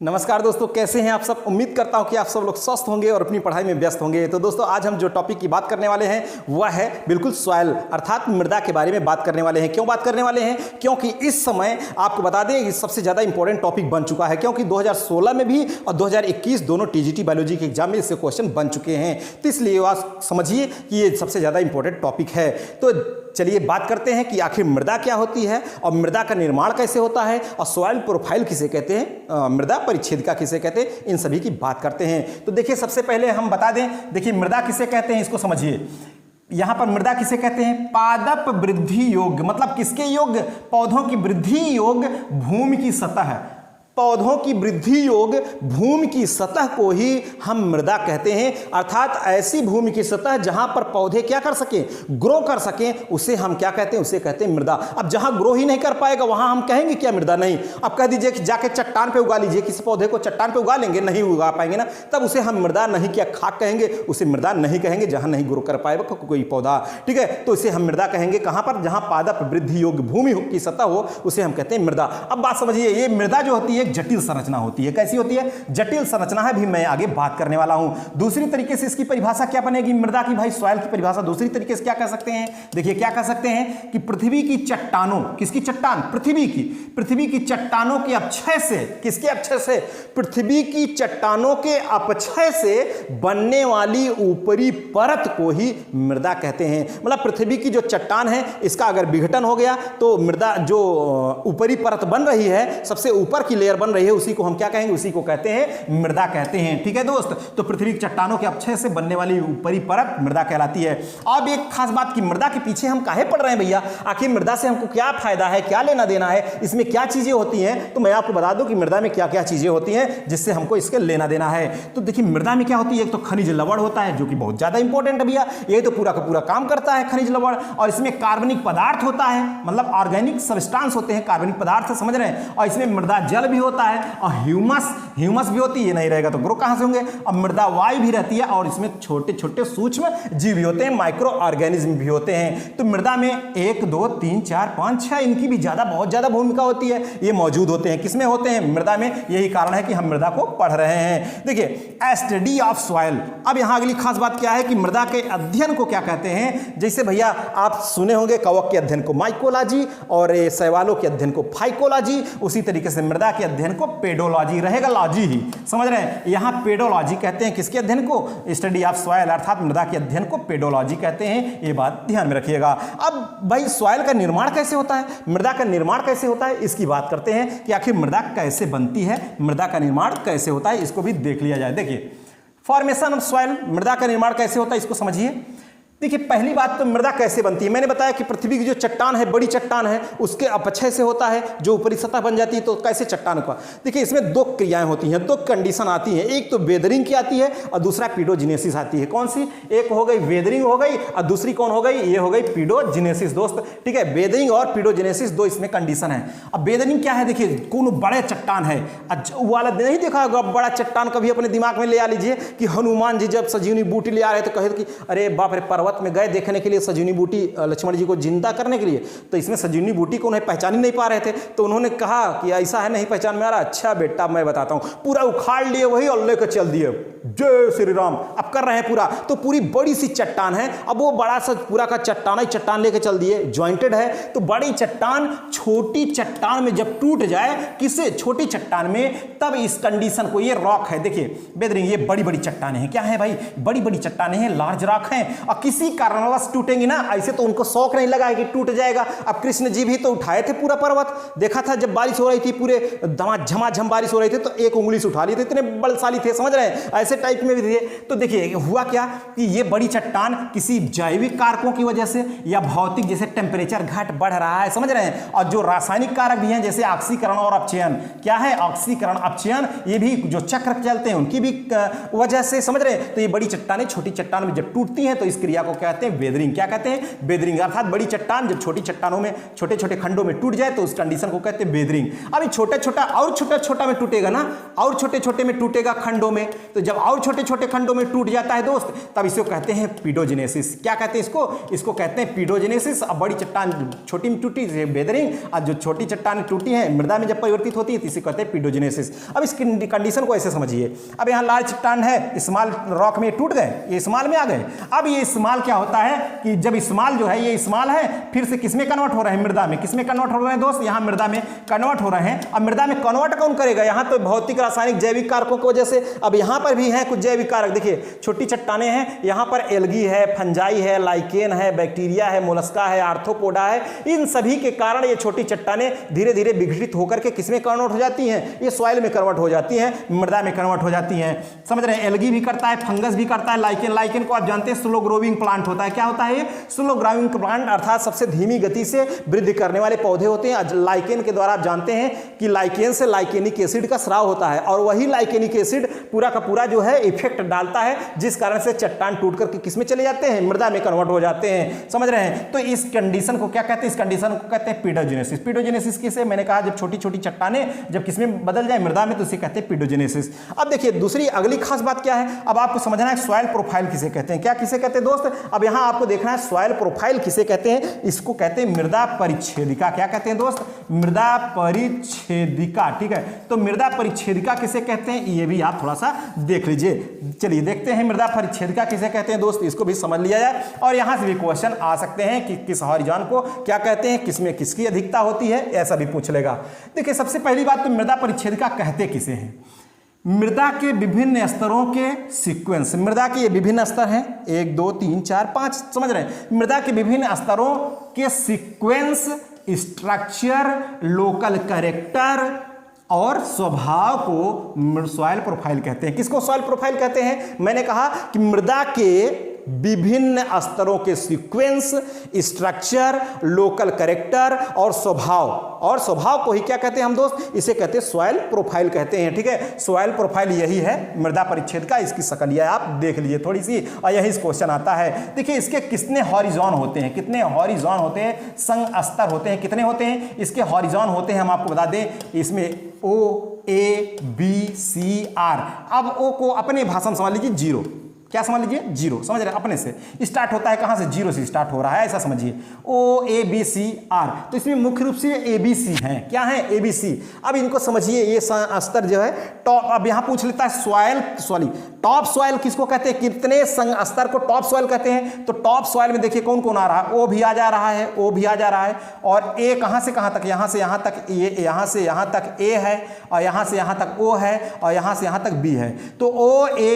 नमस्कार दोस्तों, कैसे हैं आप सब। उम्मीद करता हूं कि आप सब लोग स्वस्थ होंगे और अपनी पढ़ाई में व्यस्त होंगे। तो दोस्तों, आज हम जो टॉपिक की बात करने वाले हैं वह है बिल्कुल सॉइल अर्थात मृदा के बारे में बात करने वाले हैं। क्यों बात करने वाले हैं? क्योंकि इस समय आपको बता दें कि सबसे ज़्यादा इंपॉर्टेंट टॉपिक बन चुका है, क्योंकि 2016 में भी और 2021 दोनों टीजीटी बायोलॉजी के एग्जाम में इससे क्वेश्चन बन चुके हैं। तो इसलिए आप समझिए कि ये सबसे ज़्यादा इंपॉर्टेंट टॉपिक है। तो चलिए बात करते हैं कि आखिर मृदा क्या होती है और मृदा का निर्माण कैसे होता है और सॉइल प्रोफाइल किसे कहते हैं, मृदा परिच्छेदिका किसे कहते हैं, इन सभी की बात करते हैं। तो देखिए, सबसे पहले हम बता दें, देखिए मृदा किसे कहते हैं इसको समझिए। यहां पर मृदा किसे कहते हैं? पादप वृद्धि योग्य, मतलब किसके योग्य? पौधों की वृद्धि योग्य भूमि की सतह, पौधों की वृद्धि योग्य भूमि की सतह को ही हम मृदा कहते हैं। अर्थात ऐसी भूमि की सतह जहां पर पौधे क्या कर सकें, ग्रो कर सकें, उसे हम क्या कहते हैं? उसे कहते हैं मृदा। अब जहां ग्रो ही नहीं कर पाएगा वहां हम कहेंगे क्या मृदा? नहीं। अब कह दीजिए कि जाके चट्टान पे उगा लीजिए, किसी पौधे को चट्टान पे उगा लेंगे, नहीं उगा पाएंगे ना, तब उसे हम मृदा नहीं, क्या खाक कहेंगे? उसे मृदा नहीं कहेंगे जहां नहीं ग्रो कर पाएगा कोई पौधा। ठीक है, तो इसे हम मृदा कहेंगे कहां पर? जहां पादप वृद्धि योग्य भूमि की सतह हो, उसे हम कहते हैं मृदा। अब बात समझिए, ये मृदा जो होती है एक जटिल संरचना होती है। कैसी होती है? जटिल संरचना है, भी मैं आगे बात करने वाला हूं। दूसरी तरीके से इसकी परिभाषा क्या बनेगी मृदा की? भाई सॉइल की परिभाषा दूसरी तरीके से क्या कह सकते हैं? देखिए क्या कह सकते हैं कि पृथ्वी की चट्टानों, किसकी चट्टान? पृथ्वी की चट्टानों के अपक्षय से, किसके अपक्षय से? पृथ्वी की चट्टानों के अपक्षय से बनने वाली ऊपरी परत को ही मृदा कहते हैं। मतलब पृथ्वी की जो चट्टान है इसका अगर विघटन हो गया तो मृदा जो ऊपरी परत बन रही है, सबसे ऊपर की लेयर बन रही है, उसी को हम क्या कहेंगे? उसी को कहते हैं मृदा कहते हैं। ठीक है दोस्त, तो पृथ्वी की चट्टानों के अपक्षय से बनने वाली ऊपरी परत मृदा कहलाती है। अब एक खास बात कि मृदा के पीछे हम काहे पड़ रहे हैं भैया? आखिर मृदा से हमको क्या फायदा है, क्या लेना देना है, इसमें क्या चीजें होती हैं? तो मैं आपको बता दूं कि मृदा में क्या क्या चीजें होती हैं जिससे हमको इसके लेना देना है। तो देखिए मृदा में क्या होती है, एक तो खनिज लवण होता है जो कि बहुत ज्यादा इंपॉर्टेंट है भैया, ये तो पूरा का पूरा काम करता है खनिज लवण। और इसमें कार्बनिक पदार्थ होता है, मतलब ऑर्गेनिक सब्सटेंस होते हैं, कार्बनिक पदार्थ, समझ रहे हैं। और इसमें मृदा जल भी होता है और ह्यूमस भी होती है, नहीं रहेगा तो ग्रो कहां से होंगे। अब मृदा वायु भी रहती है और इसमें छोटे छोटे सूक्ष्म जीव भी होते हैं, माइक्रो ऑर्गेनिज्म भी होते हैं। तो मृदा में 1 2 3 4 5 6 इनकी भी बहुत ज्यादा भूमिका होती है, ये मौजूद होते हैं। किसमें होते हैं? मृदा में। यही कारण है कि हम मृदा को पढ़ रहे हैं। देखिए स्टडी ऑफ सॉइल। अब यहां अगली खास बात क्या है कि मृदा के अध्ययन को क्या कहते हैं? जैसे भैया आप सुने होंगे कवक के अध्ययन को माइकोलॉजी और शैवालों के अध्ययन को फाइकोलॉजी, उसी तरीके से मृदा के अध्ययन को पेडोलॉजी रहेगा, लॉजी ही, समझ रहे हैं। यहां पेडोलॉजी कहते हैं किसके अध्ययन को? स्टडी ऑफ सॉइल अर्थात मृदा के अध्ययन को पेडोलॉजी कहते हैं। ये बात ध्यान में रखिएगा। अब भाई सॉइल का निर्माण कैसे होता है, मृदा का निर्माण कैसे होता है, इसकी बात करते हैं कि आखिर मृदा कैसे बनती है, मृदा का निर्माण कैसे होता है, इसको भी देख लिया जाए। देखिए फॉर्मेशन ऑफ सॉइल, मृदा का निर्माण कैसे होता है इसको समझिए। देखिए पहली बात तो मृदा कैसे बनती है, मैंने बताया कि पृथ्वी की जो चट्टान है, बड़ी चट्टान है, उसके अपक्षय से होता है जो ऊपरी सतह बन जाती है। तो कैसे चट्टान का? देखिए इसमें दो क्रियाएं होती हैं, दो कंडीशन आती हैं। एक तो वेदरिंग की आती है और दूसरा पीडोजिनेसिस आती है। कौन सी? एक हो गई वेदरिंग हो गई और दूसरी कौन हो गई? ये हो गई पीडोजिनेसिस दोस्त। ठीक है, वेदरिंग और पीडोजिनेसिस दो इसमें कंडीशन है। अब वेदरिंग क्या है? देखिए कौन बड़े चट्टान है, वाला नहीं देखा होगा बड़ा चट्टान, कभी अपने दिमाग में ले आ लीजिए कि हनुमान जी जब सजीवनी बूटी ले आ रहे तो कहे कि अरे बाप रे, पर्वत में गए देखने के लिए सजीवनी बूटी, लक्ष्मण जी को जिंदा करने के लिए, तो इसमें सजीवनी बूटी को उन्हें पहचान ही नहीं पा रहे थे। तो उन्होंने कहा कि ऐसा है, नहीं पहचान में आ रहा, अच्छा बेटा मैं बताता हूं, पूरा उखाड़ लिए वही और लेकर चल दिए, जय श्री राम। अब कर रहे हैं पूरा, तो पूरी बड़ी सी चट्टान है, अब वो बड़ा सा पूरा का चट्टान लेकर चल दिए, ज्वाइंटेड है। तो बड़ी चट्टान छोटी चट्टान में जब टूट जाए, किससे? छोटी चट्टान में, तब इस कंडीशन को, ये रॉक है, देखिए बेदरिंग, ये बड़ी बड़ी चट्टानें हैं। क्या है भाई? बड़ी बड़ी चट्टानें हैं, लार्ज रॉक हैं और किसी कारणवश टूटेंगी ना, ऐसे तो उनको शौक नहीं लगा कि टूट जाएगा। अब कृष्ण जी भी तो उठाए थे पूरा पर्वत, देखा था जब बारिश हो रही थी, पूरे झमाझम बारिश हो रही थी तो एक उंगली से उठा लिए थे, इतने बलशाली थे, समझ रहे हैं, ऐसे टाइप में भी थे। तो देखिए हुआ क्या कि ये बड़ी चट्टान किसी जैविक कारकों की वजह से या भौतिक, जैसे टेम्परेचर घट बढ़ रहा है, समझ रहे हैं, और जो रासायनिक कारक भी हैं जैसे ऑक्सीकरण और अपचयन, क्या है? ऑक्सीकरण अपचयन, ये भी जो चक्र चलते हैं उनकी भी वजह से, समझ रहे हैं। तो ये बड़ी चट्टानें छोटी चट्टान में जब टूटती हैं तो इस क्रिया को को कहते हैं वेदरिंग। क्या कहते हैं? वेदरिंग। अर्थात बड़ी चट्टान जब छोटी चट्टानों में, छोटे छोटे खंडों में टूट जाए तो उस कंडीशन को कहते हैं वेदरिंग। अभी छोटा छोटा और छोटा छोटा में टूटेगा ना, और छोटे छोटे में टूटेगा खंडों में, तो जब और छोटे छोटे खंडों में टूट जाता है दोस्त, तब इसको कहते हैं पीडोजेनेसिस। क्या कहते हैं इसको? इसको कहते हैं पीडोजेनेसिस। अब बड़ी चट्टान छोटी में टूटी वेदरिंग, और जो छोटी चट्टान टूटी है मृदा में जब परिवर्तित होती है तो इसे कहते हैं पीडोजेनेसिस। अब इस कंडीशन को ऐसे समझिए, अब यहाँ लार्ज चट्टान है, स्मॉल रॉक में टूट गए, ये स्मॉल में आ गए। अब ये स्मॉल क्या होता है कि जब स्मॉल जो है, ये स्मॉल है, फिर से किसमें कन्वर्ट हो रहे हैं? मृदा में। किसमें कन्वर्ट हो रहे हैं दोस्त? यहाँ मृदा में कन्वर्ट हो रहे हैं। अब मृदा में कन्वर्ट कौन करेगा? यहाँ तो भौतिक, रासायनिक, जैविक कारकों की वजह से। अब यहाँ पर भी है कुछ जैविक कारक, देखिए छोटी चट्टाने हैं, यहाँ पर एल्गी है, फंजाई है, लाइकेन है, बैक्टीरिया है, मोलस्का है, आर्थ्रोपोडा है। इन सभी के कारण ये छोटी चट्टाने धीरे धीरे विघटित होकर के किसमें कन्वर्ट हो जाती हैं? ये सॉइल में कन्वर्ट हो जाती हैं, मृदा में कन्वर्ट हो जाती हैं। समझ रहे हैं? एल्गी भी करता है, फंगस भी करता है, लाइकेन को आप जानते हैं स्लो ग्रोइंग प्लांट होता है। क्या होता है ये? स्लो ग्रोइंग प्लांट, अर्थात सबसे धीमी गति से वृद्धि करने वाले पौधे होते हैं। लाइकेन के द्वारा आप जानते हैं कि लाइकेन से लाइकेनिक एसिड का स्राव होता है, और वही लाइकेनिक एसिड पूरा का पूरा जो है इफेक्ट डालता है, जिस कारण से चट्टान टूट करके किसमें चले जाते हैं? मृदा में कन्वर्ट हो जाते हैं। समझ रहे हैं? तो इस कंडीशन को क्या कहते हैं? इस कंडीशन को कहते हैं पीडोजेनेसिस। पीडोजेनेसिस किसे? मैंने कहा जब छोटी छोटी चट्टाने जब किसमें बदल जाए? मृदा में, तो इसे कहते हैं पीडोजेनेसिस। अब देखिए दूसरी अगली खास बात क्या है, अब आपको समझना है सॉइल प्रोफाइल किसे कहते हैं। क्या किसे कहते हैं दोस्त? अब यहां आपको देखना है सॉइल प्रोफाइल किसे कहते हैं। इसको कहते हैं मृदा परिच्छेदिका। क्या कहते हैं दोस्त? मृदा परिच्छेदिका। ठीक है, तो मृदा परिच्छेदिका किसे कहते हैं ये भी आप थोड़ा सा देख लीजिए। चलिए देखते हैं मृदा परिच्छेदिका किसे कहते हैं दोस्त, इसको भी समझ लिया जाए। और यहां से भी क्वेश्चन आ सकते हैं कि किस हॉरिजॉन को क्या कहते हैं, किसमें किसकी अधिकता होती है, ऐसा भी पूछ लेगा। देखिए सबसे पहली बात तो मृदा परिच्छेदिका कहते किसे हैं? मृदा के विभिन्न स्तरों के सीक्वेंस। मृदा के ये विभिन्न स्तर हैं, 1 2 3 4 5, समझ रहे हैं? मृदा के विभिन्न स्तरों के सीक्वेंस, स्ट्रक्चर, लोकल कैरेक्टर और स्वभाव को सॉइल प्रोफाइल कहते हैं। किसको सॉइल प्रोफाइल कहते हैं? मैंने कहा कि मृदा के विभिन्न स्तरों के सीक्वेंस, स्ट्रक्चर, लोकल कैरेक्टर और स्वभाव को ही क्या कहते हैं हम दोस्त? इसे कहते हैं सॉइल प्रोफाइल कहते हैं। ठीक है, सॉइल प्रोफाइल यही है मृदा परिच्छेद का। इसकी शकलिया आप देख लीजिए थोड़ी सी, और यही क्वेश्चन आता है। देखिए इसके कितने हॉरिजॉन होते हैं? कितने हॉरिजॉन होते हैं? संग स्तर होते हैं। कितने होते हैं इसके हॉरिजॉन होते हैं? हम आपको बता दें, इसमें O A B C R। अब O को अपने भाषा में समझ लीजिए 0। क्या समझ लीजिए? 0। समझ रहे? अपने से स्टार्ट होता है, कहां से? 0 से स्टार्ट हो रहा है, ऐसा समझिए। O A B C R, तो इसमें मुख्य रूप से A B C हैं। क्या है? A B C। अब इनको समझिए, ये स्तर जो है टॉप। अब यहां पूछ लेता है सॉइल, टॉप सॉइल किसको कहते हैं? कितने संग स्तर को टॉप सॉइल कहते हैं? तो टॉप सॉइल में देखिए कौन कौन आ रहा है? O भी आ जा रहा है, O भी आ जा रहा है, और A कहां से कहां तक? यहां से यहां तक A, यहां से यहां तक A है, और यहां से यहां तक O है, और यहां से यहां तक B है। तो O A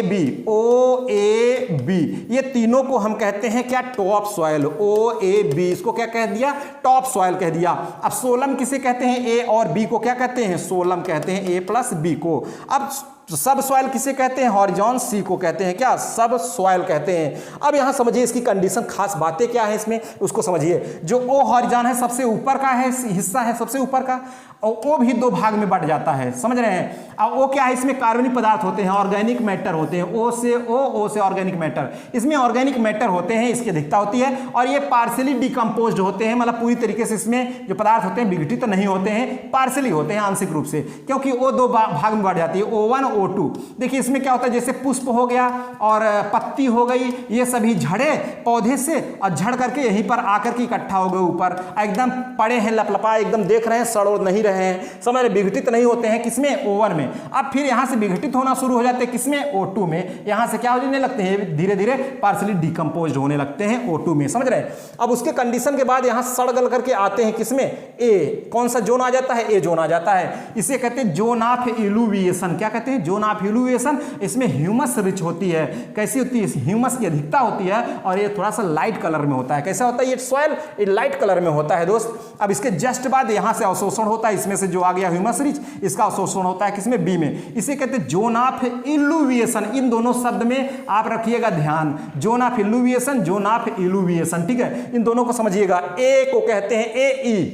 B, ये तीनों को हम कहते हैं क्या? Top soil. O A B, इसको क्या कह दिया? टॉप सॉइल कह दिया। अब सोलम किसे कहते हैं? A और B को क्या कहते हैं? सोलम कहते हैं, A प्लस B को। अब सब सॉइल किसे कहते हैं? हॉरिजॉन C को कहते हैं क्या? सब सॉइल कहते हैं। अब यहां समझिए इसकी कंडीशन, खास बातें क्या है इसमें उसको समझिए। जो O हॉरिजॉन है सबसे ऊपर का है, हिस्सा है सबसे ऊपर का, और O भी 2 भाग में बट जाता है। समझ रहे हैं? अब O क्या है? इसमें कार्बनिक पदार्थ होते हैं, ऑर्गेनिक मैटर होते हैं। O से ऑर्गेनिक मैटर, इसमें ऑर्गेनिक मैटर होते हैं, इसकी अधिकता होती है। और ये पार्शियली डिकम्पोज्ड होते हैं, मतलब पूरी तरीके से इसमें जो पदार्थ होते हैं विघटित तो नहीं होते हैं, पार्शियली होते हैं, आंशिक रूप से, क्योंकि O 2 भाग में बढ़ जाती है, O1 O2। देखिए इसमें क्या होता है, जैसे पुष्प हो गया और पत्ती हो गई, ये सभी झड़े पौधे से और झड़ करके यहीं पर आकर के इकट्ठा हो गए ऊपर, एकदम पड़े हैं लपलपाए, एकदम देख रहे हैं, सड़ नहीं रहे हैं, समझ रहे? विघटित नहीं होते हैं किसमें? O1 में। अब फिर यहां से विघटित होना शुरू हो जाते हैं किसमें? O2 में। यहां से क्या होने लगते हैं? धीरे धीरे पार्शियली डिकम्पोज्ड होने लगते हैं O2 में। समझ रहे हैं? अब उसके कंडीशन के बाद यहां सड़ गल करके आते हैं किसमें? A। कौन सा जोन आ जाता है? A जोन आ जाता है। इसे कहते हैं जोन ऑफ इल्यूविएशन। क्या कहते हैं? Zone of illuviation. इसमें ह्यूमस रिच होती है। कैसी होती है? ह्यूमस की अधिकता होती है, और ये थोड़ा सा लाइट कलर में होता है। कैसा होता है ये सॉइल? ये लाइट कलर में होता है दोस्त। अब इसके जस्ट बाद यहां से अवशोषण होता है, इसमें से जो आ गया ह्यूमस रिच, इसका अवशोषण होता है किसमें? बी में। इसे कहते हैं जोन ऑफ इल्यूविएशन। इन दोनों शब्द में आप रखिएगा ध्यान, जोन ऑफ इल्यूविएशन, जोन ऑफ इल्यूविएशन। ठीक है, इन दोनों को समझिएगा। ए को कहते हैं AE।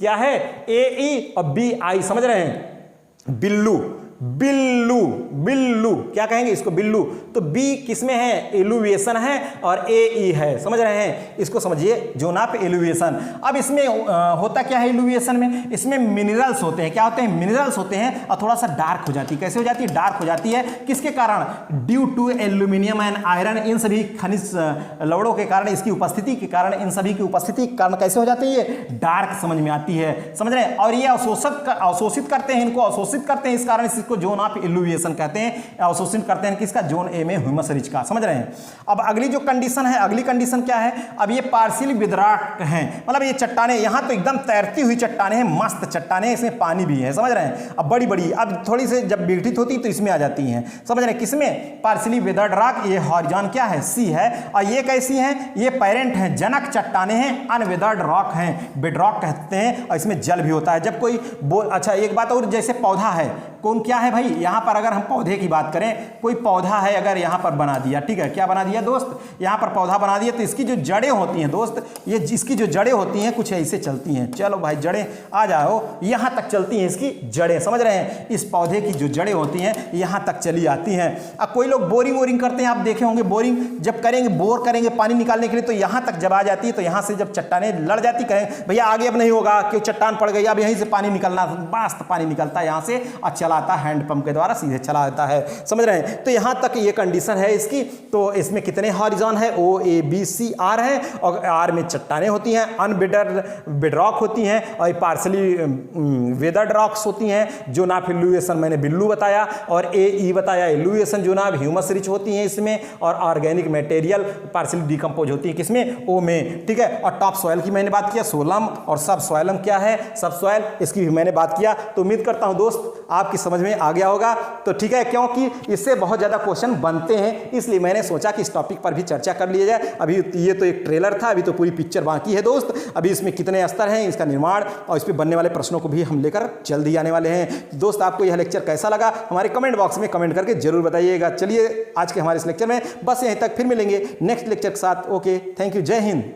क्या है? AE और BI। समझ रहे हैं? बिल्लू बिल्लू, बिल्लू क्या कहेंगे इसको, बिल्लू। तो बी किसमें है, एलुविएशन है, और ए ई है, समझ रहे हैं, इसको समझिए जोन ऑफ एलुविएशन। अब इसमें होता क्या है एलुविएशन में, इसमें मिनरल्स होते हैं, क्या होते हैं, मिनरल्स होते हैं, और थोड़ा सा डार्क हो जाती है। कैसे हो जाती है, डार्क हो जाती है, किसके कारण, due to aluminium and iron, इन सभी खनिज लवणों के कारण, इसकी उपस्थिति के कारण, इन सभी की उपस्थिति के कारण कैसे हो जाती है, ये डार्क समझ में आती है, समझ रहे हैं। और ये अवशोषित करते हैं, इनको अवशोषित करते हैं, इस कारण इसको जोन ऑफ एलुविएशन कहते हैं, अवशोषित करते हैं किसका, जोन ए में ह्यूमस रिच का, समझ रहे हैं। अब अगली जो कंडीशन है, अगली कंडीशन क्या है, अब ये पार्शियली विद्राक हैं, मतलब ये चट्टाने यहाँ तो एकदम तैरती हुई चट्टाने हैं, मस्त चट्टाने हैं, इसमें पानी भी है, समझ रहे हैं। अब बड़ी बड़ी, अब थोड़ी से जब विघटित होती तो इसमें आ जाती हैं, समझ रहे हैं, किसमें, पार्शियली विदर्ड रॉक, ये हॉरिजॉन क्या है, सी है, और ये कैसी हैं, ये पेरेंट हैं, जनक चट्टाने हैं, अनविदर्ड रॉक हैं, बेडरॉक कहते हैं, और इसमें जल भी होता है। जब कोई अच्छा एक बात और, जैसे पौधा है, कौन क्या है भाई, यहाँ पर अगर हम पौधे की बात करें, कोई पौधा है अगर यहाँ पर बना दिया, ठीक है, क्या बना दिया दोस्त, यहाँ पर पौधा बना दिया, तो इसकी जो जड़ें होती हैं दोस्त, ये इसकी जो जड़ें होती हैं कुछ ऐसे चलती हैं, चलो भाई जड़ें आ जाओ, यहाँ तक चलती हैं इसकी जड़ें, समझ रहे हैं, इस पौधे की जो जड़ें होती हैं यहाँ तक चली आती हैं। अब कोई लोग बोरिंग करते हैं, आप देखे होंगे, बोरिंग जब करेंगे, बोर करेंगे पानी निकालने के लिए, तो यहाँ तक जब आ जाती है, तो यहाँ से जब चट्टाने लड़ जाती, कहें भैया आगे अब नहीं होगा, क्यों चट्टान पड़ गई, अब यहीं से पानी निकलना, मस्त पानी निकलता है यहाँ से, और चलाता है हैंड पंप के द्वारा, सीधे चला देता है, समझ रहे हैं। तो यहाँ तक ये कंडीशन है इसकी। तो इसमें कितने हॉरिजॉन है, ओ ए बी सी आर है, और आर में चट्टाने होती हैं, बेडरॉक होती हैं, और पार्शली वेदर्ड रॉक्स होती हैं, जोन ऑफ एलुविएशन मैंने बिल्लू बताया, और ए ई बताया एलुविएशन, जोन ऑफ ह्यूमस रिच होती हैं इसमें, और ऑर्गेनिक मटेरियल पार्शली डिकम्पोज होती है किसमें, ओ में, ठीक है। और टॉप सॉइल की मैंने बात किया, सोलम, और सब सॉइलम क्या है, सब सॉइल, इसकी भी मैंने बात किया। तो उम्मीद करता हूं दोस्त आपकी समझ में आ गया होगा, तो ठीक है, क्योंकि इससे बहुत ज़्यादा क्वेश्चन बनते हैं, इसलिए मैंने सोचा कि इस टॉपिक पर भी चर्चा कर लिया जाए। अभी ये तो एक ट्रेलर था, अभी तो पूरी पिक्चर बाकी है दोस्त। अभी इसमें कितने स्तर हैं, इसका निर्माण और इस पर बनने वाले प्रश्नों को भी हम लेकर जल्दी आने वाले हैं। दोस्त आपको यह लेक्चर कैसा लगा हमारे कमेंट बॉक्स में कमेंट करके जरूर बताइएगा। चलिए आज के हमारे इस लेक्चर में बस यहीं तक, फिर मिलेंगे नेक्स्ट लेक्चर के साथ। ओके, थैंक यू, जय हिंद।